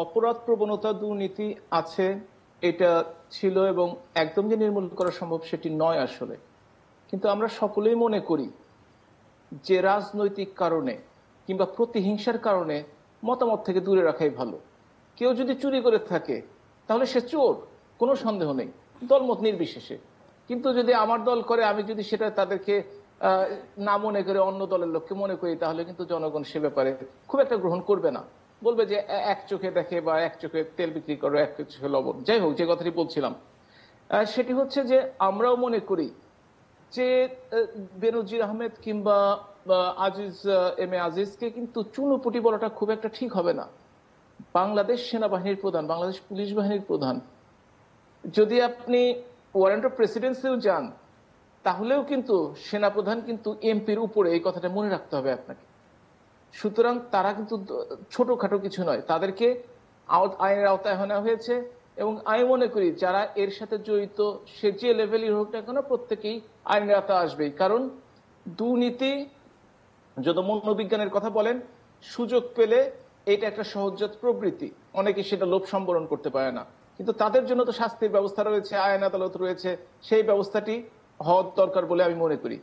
অপরাধ প্রবণতা দুর্নীতি আছে, এটা ছিল, এবং একদম যে নির্মূল করা সম্ভব সেটি নয় আসলে। কিন্তু আমরা সকলেই মনে করি যে রাজনৈতিক কারণে কিংবা প্রতিহিংসার কারণে মতামত থেকে দূরে রাখাই ভালো। কেউ যদি চুরি করে থাকে তাহলে সে চোর, কোনো সন্দেহ নেই, দলমত নির্বিশেষে। কিন্তু যদি আমার দল করে, আমি যদি সেটা তাদেরকে না মনে করে অন্য দলের লোককে মনে করি, তাহলে কিন্তু জনগণ সে ব্যাপারে খুব একটা গ্রহণ করবে না। বলবে যে এক চোখে দেখে, বা এক চোখে তেল বিক্রি করো, এক চোখে লবণ, যাই হোক, যে কথাটি বলছিলাম সেটি হচ্ছে যে আমরাও মনে করি যে বেনজির আহমেদ কিংবা আজিজ, এম এ আজিজকে কিন্তু চুনোপুটি বলাটা খুব একটা ঠিক হবে না। বাংলাদেশ সেনাবাহিনীর প্রধান, বাংলাদেশ পুলিশ বাহিনীর প্রধান, যদি আপনি ওয়ারেন্ট অফ প্রেসিডেন্সিও যান, তাহলেও কিন্তু সেনাপ্রধান কিন্তু এমপির উপরে, এই কথাটা মনে রাখতে হবে আপনাকে। সুতরাং তারা কিন্তু ছোটখাটো কিছু নয়, তাদেরকে আইনের আওতায় আনা হয়েছে। এবং আমি মনে করি যারা এর সাথে জড়িত, সে যে লেভেলই হোক না কেন, প্রত্যেকেই আইনের আওতায় আসবেই। কারণ দুর্নীতি, যত মনোবিজ্ঞানের কথা বলেন, সুযোগ পেলে এটা একটা সহজাত প্রবৃত্তি, অনেকে সেটা লোভ সম্বরণ করতে পারে না। কিন্তু তাদের জন্য তো শাস্তির ব্যবস্থা রয়েছে, আইন আদালত রয়েছে, সেই ব্যবস্থাটি হওয়ার দরকার বলে আমি মনে করি।